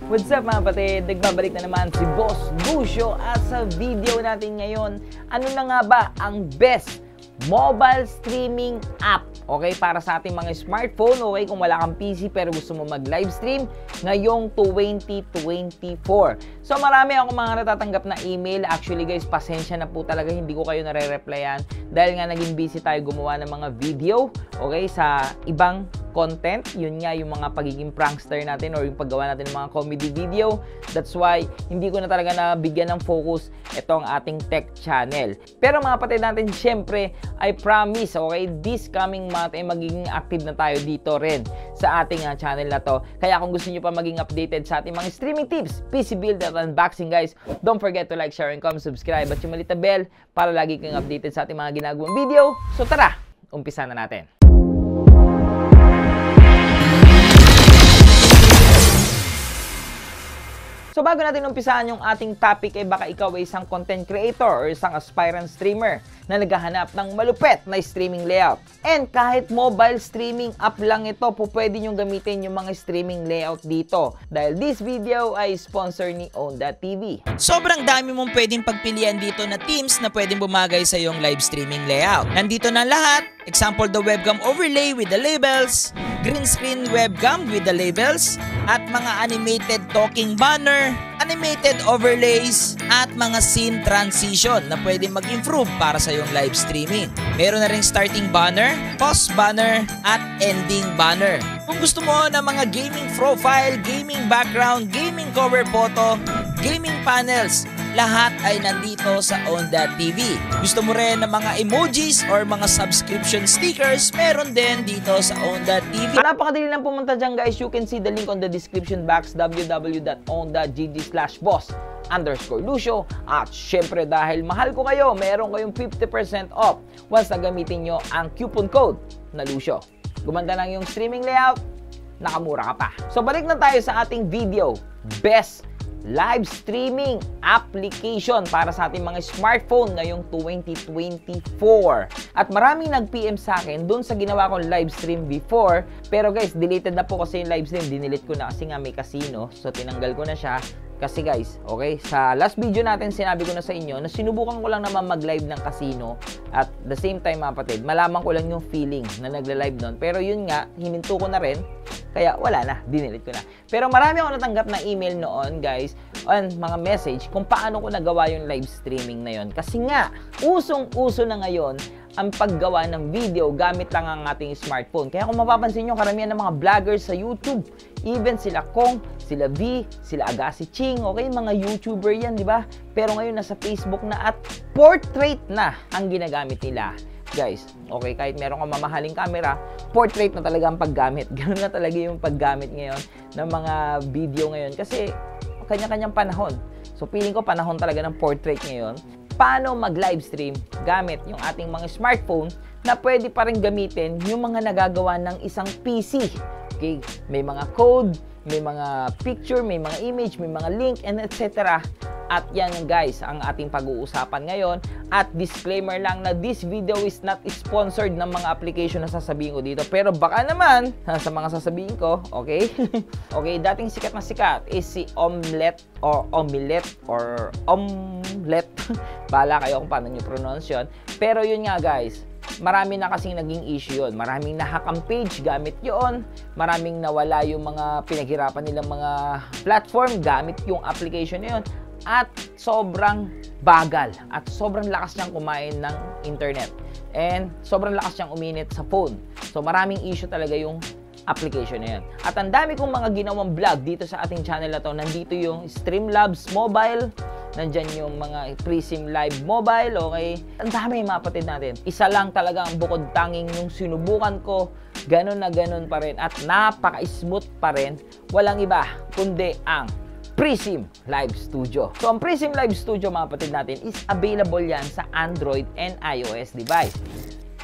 What's up mga kapatid? Nagbabalik na naman si Boss Lucio at sa video natin ngayon, ano na nga ba ang best mobile streaming app, okay, para sa ating mga smartphone, okay, kung wala kang PC pero gusto mo mag-live stream ngayong 2024. So marami akong mga natatanggap na email. Actually guys, pasensya na po talaga, hindi ko kayo nare-replyan dahil nga naging busy tayo gumawa ng mga video, okay, sa ibang content. Yun nga yung mga pagiging prankster natin or yung paggawa natin ng mga comedy video. That's why hindi ko na talaga nabigyan ng focus itong ating tech channel. Pero mga kapatid natin, syempre, I promise, okay, this coming month ay magiging active na tayo dito rin sa ating channel na to. Kaya kung gusto nyo pa maging updated sa ating mga streaming tips, PC build at unboxing guys, don't forget to like, share, and comment, subscribe at yung malita bell para lagi kang updated sa ating mga ginagawang video. So tara, umpisa na natin. So bago natin umpisahan yung ating topic ay baka ikaw ay isang content creator or isang aspirant streamer na naghahanap ng malupet na streaming layout. And kahit mobile streaming app lang ito, pwede nyo gamitin yung mga streaming layout dito. Dahil this video ay sponsor ni Onda.tv. Sobrang dami mong pwedeng pagpilian dito na themes na pwedeng bumagay sa iyong live streaming layout. Nandito na lahat. Example, the webcam overlay with the labels, green screen webcam with the labels, at mga animated talking banner, animated overlays, at mga scene transition na pwede mag-improve para sa iyong live streaming. Meron na ring starting banner, pause banner, at ending banner. Kung gusto mo ng mga gaming profile, gaming background, gaming cover photo, gaming panels, lahat ay nandito sa Onda.tv. Gusto mo rin ng mga emojis or mga subscription stickers, meron din dito sa Onda.tv. Napakadali lang pumunta dyan guys. You can see the link on the description box, www.onda.gg/boss_Lucio. At syempre dahil mahal ko kayo, meron kayong 50% off once na gamitin nyo ang coupon code na Lucio. Gumanda lang yung streaming layout, nakamura ka pa. So balik na tayo sa ating video. Best live streaming application para sa ating mga smartphone ngayong 2024. At maraming nag-PM sa akin dun sa ginawa kong live stream before. Pero guys, deleted na po kasi yung live stream. Dinilit ko na kasi nga may casino. So tinanggal ko na siya. Kasi guys, okay, sa last video natin sinabi ko na sa inyo na sinubukan ko lang naman mag-live ng casino at the same time mga kapatid, malaman ko lang yung feeling na nagla-live nun. Pero yun nga, hininto ko na rin, kaya wala na, dinilit ko na. Pero marami ako natanggap na email noon guys, on mga message kung paano ko nagawa yung live streaming na yun. Kasi nga, usong-uso na ngayon ang paggawa ng video gamit lang ang ating smartphone. Kaya kung mapapansin nyo, karamihan ng mga vloggers sa YouTube, even sila Kong, sila V, sila Agassi Ching, okay, mga YouTuber yan, di ba? Pero ngayon nasa Facebook na at portrait na ang ginagamit nila. Guys, okay, kahit meron kang mamahaling camera, portrait na talaga ang paggamit. Ganun na talaga yung paggamit ngayon ng mga video ngayon kasi kanya-kanyang panahon. So feeling ko panahon talaga ng portrait ngayon. Paano mag-live stream gamit yung ating mga smartphone na pwede pa rin gamitin yung mga nagagawa ng isang PC. Okay, may mga code, may mga picture, may mga image, may mga link, and etc. At yan guys, ang ating pag-uusapan ngayon. At disclaimer lang na this video is not sponsored ng mga application na sasabihin ko dito. Pero baka naman, sa mga sasabihin ko, okay? Okay, dating sikat na sikat is si Omelette or Omelette or Omelette. Bahala kayo kung paano nyo pronounce yun. Pero yun nga guys, marami na kasing naging issue yun. Maraming nahakang page gamit yun. Maraming nawala yung mga pinaghirapan nilang mga platform gamit yung application na yun. At sobrang bagal at sobrang lakas niyang kumain ng internet. And sobrang lakas niyang uminit sa phone. So maraming issue talaga yung application na yan. At ang dami kong mga ginawang vlog dito sa ating channel na to. Nandito yung Streamlabs Mobile. Nandyan yung mga Prism Live Mobile, okay? Ang dami mga kapatid natin. Isa lang talaga ang bukod tanging nung sinubukan ko. Ganun na ganun pa rin. At napaka-smooth pa rin. Walang iba kundi ang Prism Live Studio. So, ang Prism Live Studio mga kapatid natin is available yan sa Android and iOS device.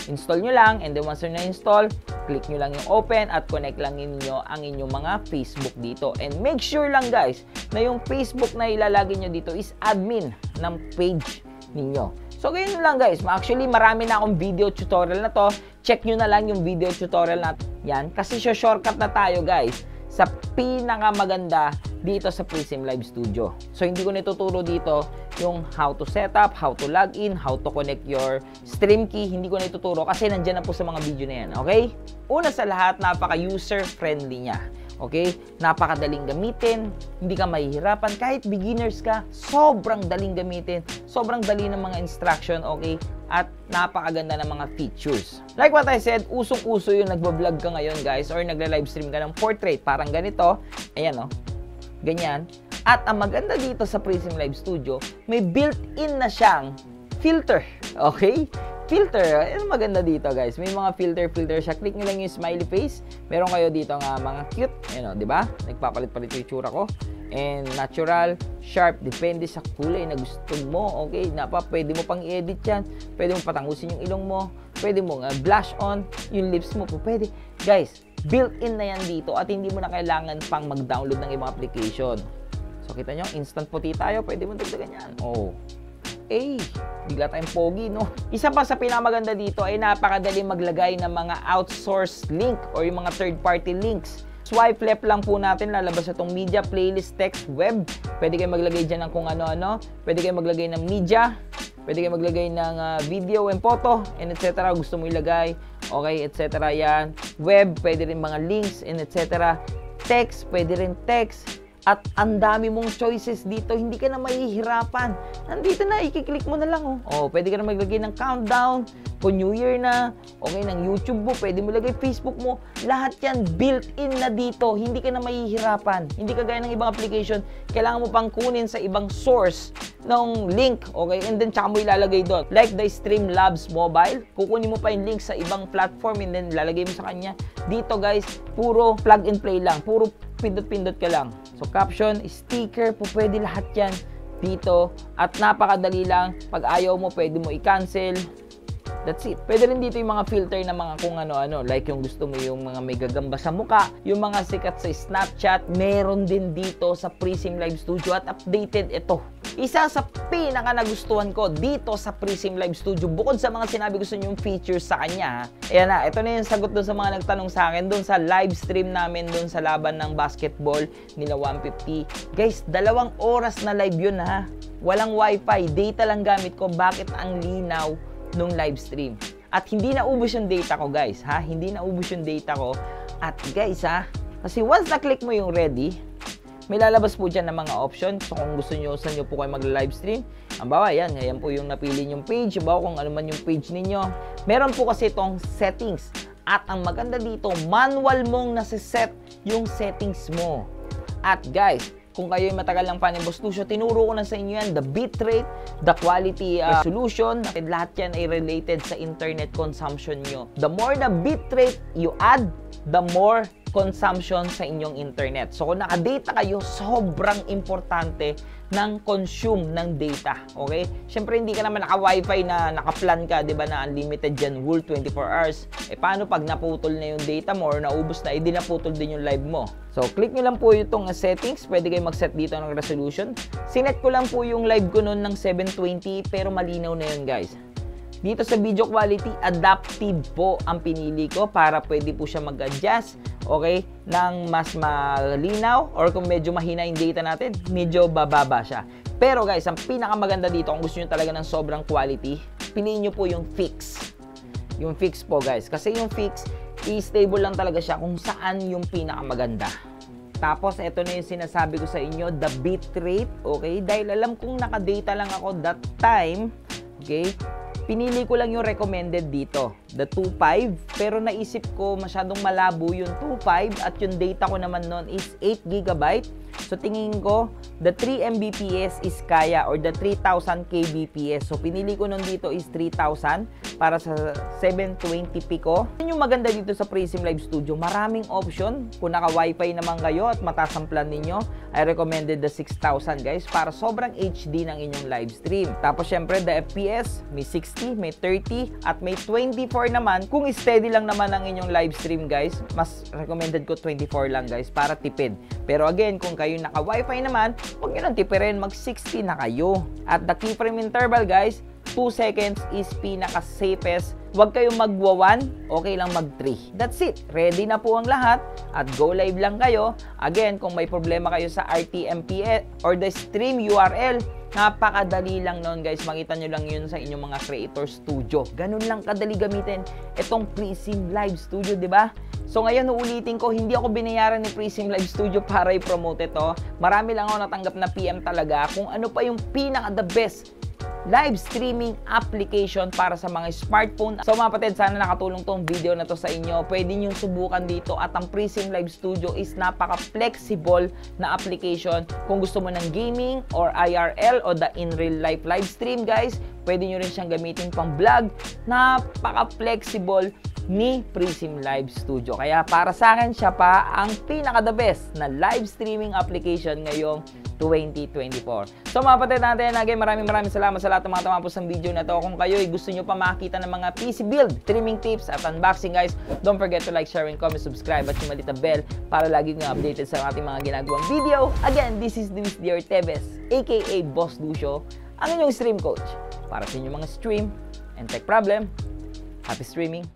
Install nyo lang, and then once na install, click nyo lang yung open at connect lang ninyo ang inyong mga Facebook dito. And make sure lang guys na yung Facebook na ilalagay nyo dito is admin ng page ninyo. So, ganyan lang guys. Actually, marami na akong video tutorial na to. Check nyo na lang yung video tutorial na yan. Kasi shortcut na tayo guys sa pinakamaganda dito sa Prism Live Studio. So hindi ko natuturo dito yung how to set up, how to log in, how to connect your stream key. Hindi ko natuturo kasi nandyan na po sa mga video na yan. Okay? Una sa lahat, napaka-user friendly niya. Okay? Napakadaling gamitin, hindi ka mahihirapan. Kahit beginners ka, sobrang daling gamitin. Sobrang dali ng mga instruction, okay? At napakaganda ng mga features. Like what I said, usong-uso yung nagbablog ka ngayon, guys, or nagla-livestream ka ng portrait. Parang ganito. Ayan, oh. Ganyan. At ang maganda dito sa Prism Live Studio, may built-in na siyang filter. Okay? Filter, ano maganda dito, guys? May mga filter siya. Click nyo lang yung smiley face. Meron kayo dito nga mga cute, you di ba? Nagpapalit-palit yung tsura ko. And natural, sharp, depende sa kulay na gusto mo. Okay, pwede mo pang i-edit yan. Pwede mo patangusin yung ilong mo. Pwede mo blush on yung lips mo. Pwede. Guys, built-in na yan dito at hindi mo na kailangan pang mag-download ng ibang application. So, kita nyo, instant puti tayo. Pwede mo dagdagan yan. Oh. Bigla tayong pogi, no? Isa pa sa pinamaganda dito ay napakadali maglagay ng mga outsourced link or yung mga third-party links. Swipe left lang po natin, lalabas itong media, playlist, text, web. Pwede kayo maglagay dyan ng kung ano-ano. Pwede kayo maglagay ng media. Pwede kayo maglagay ng video and photo, and etc. Gusto mo ilagay. Okay, etc. Yan. Web, pwede rin mga links, and etc. Text, pwede rin text. At ang dami mong choices dito, hindi ka na mahihirapan. Nandito na, i-click mo na lang. Pwede ka na maglagay ng countdown, kung New Year na, okay, ng YouTube mo, pwede mo lagay Facebook mo. Lahat yan built-in na dito, hindi ka na mahihirapan. Hindi ka gaya ng ibang application, kailangan mo pang kunin sa ibang source ng link, okay, and then tsaka mo ilalagay doon. Like the Streamlabs Mobile, kukunin mo pa yung link sa ibang platform and then lalagay mo sa kanya. Dito, guys, puro plug and play lang, puro pindot-pindot ka lang. So, caption, sticker, pwede lahat yan dito. At napakadali lang. Pag ayaw mo, pwede mo i-cancel. That's it. Pwede rin dito yung mga filter na mga kung ano-ano. Like yung gusto mo yung mga may gagamba sa muka, yung mga sikat sa Snapchat, meron din dito sa Prism Live Studio at updated ito. Isa sa pinaka nagustuhan ko dito sa Prism Live Studio, bukod sa mga sinabi gusto nyo yung features sa kanya, ayan na, ito na yung sagot dun sa mga nagtanong sa akin, dun sa live stream namin, dun sa laban ng basketball nila 150. Guys, 2 oras na live yun ha. Walang wifi, data lang gamit ko. Bakit ang linaw nung live stream? At hindi naubos yung data ko, guys, ha? Hindi naubos yung data ko. At guys, ha? Kasi once na-click mo yung ready, may lalabas po dyan ng mga option. So kung gusto nyo, saan nyo po kayo mag-live stream, ang bawa, yan po yung napili nyong page. Bawa kung ano man yung page ninyo. Meron po kasi itong settings. At ang maganda dito, manual mong nasiset yung settings mo. At guys, kung kayo yung matagal ng fan ni Boss Lucio, tinuro ko na sa inyo yan, the bitrate, the quality resolution, lahat yan ay related sa internet consumption nyo. The more the bitrate you add, the more consumption sa inyong internet. So kung naka-data kayo, sobrang importante ng consume ng data. Okay? Siyempre hindi ka naman naka-wifi na naka-plan ka, 'di ba, na unlimited dyan, whole 24 hours. Paano pag naputol na yung data mo or naubos na, di naputol din yung live mo. So click nyo lang po itong settings. Pwede kayo mag-set dito ng resolution. Sinet ko lang po yung live ko noon ng 720 pero malinaw na yun, guys. Dito sa video quality, adaptive po ang pinili ko para pwede po siya mag-adjust, okay, ng mas malinaw or kung medyo mahina yung data natin, medyo bababa siya. Pero guys, ang pinakamaganda dito, kung gusto nyo talaga ng sobrang quality, piliin nyo po yung fix. Yung fix po, guys. Kasi yung fix, i-stable lang talaga siya kung saan yung pinakamaganda. Tapos, ito na yung sinasabi ko sa inyo, the bitrate, okay? Dahil alam kong naka-data lang ako that time, okay? Pinili ko lang yung recommended dito, the 2.5, pero naisip ko masyadong malabo yung 2.5 at yung data ko naman nun is 8 GB. So tingin ko, the 3 Mbps is kaya or the 3000 kbps. So pinili ko nun dito is 3000 para sa 720p ko. Yun yung maganda dito sa Prism Live Studio, maraming option. Kung naka-wifi naman kayo at mataas ang plan ninyo, I recommended the 6000, guys, para sobrang HD ng inyong live stream. Tapos syempre the FPS, may 60, may 30 at may 24 naman. Kung steady lang naman ang inyong live stream, guys, mas recommended ko 24 lang, guys, para tipid. Pero again, kung kayo naka-wifi naman, huwag nyo lang tipirin, mag 60 na kayo. At the keyframe interval, guys, 2 seconds is pinaka-safest Huwag kayong magwa 1, okay lang mag 3. That's it. Ready na po ang lahat at go live lang kayo. Again, kung may problema kayo sa RTMP or the stream URL, napakadali lang noon guys. Makita nyo lang yun sa inyong mga Creator Studio. Ganun lang kadali gamitin itong Prism Live Studio, di ba? So ngayon, uulitin ko, hindi ako binayaran ni Prism Live Studio para i-promote ito. Marami lang ako natanggap na PM talaga kung ano pa yung pinaka the best live streaming application para sa mga smartphone. So mga kapatid, sana nakatulong tong video na to sa inyo. Pwede nyo subukan dito at ang Prism Live Studio is napaka-flexible na application. Kung gusto mo ng gaming or IRL o the in real life live stream guys, pwede nyo rin siyang gamitin pang vlog. Napaka-flexible ni Prism Live Studio. Kaya para sa akin, siya pa ang pinaka-the best na live streaming application ngayong 2024. So mga kapatid natin, again, maraming salamat sa lahat ng mga tumapos ng video na to. Kung kayo gusto nyo pa makita ng mga PC build, streaming tips at unboxing guys, don't forget to like, share, and comment, subscribe at yung malita bell para lagi nyo updated sa ating mga ginagawang video. Again, this is Luis D. Ortebes, aka Boss Lucio, ang inyong stream coach para sa inyong mga stream and tech problem. Happy streaming!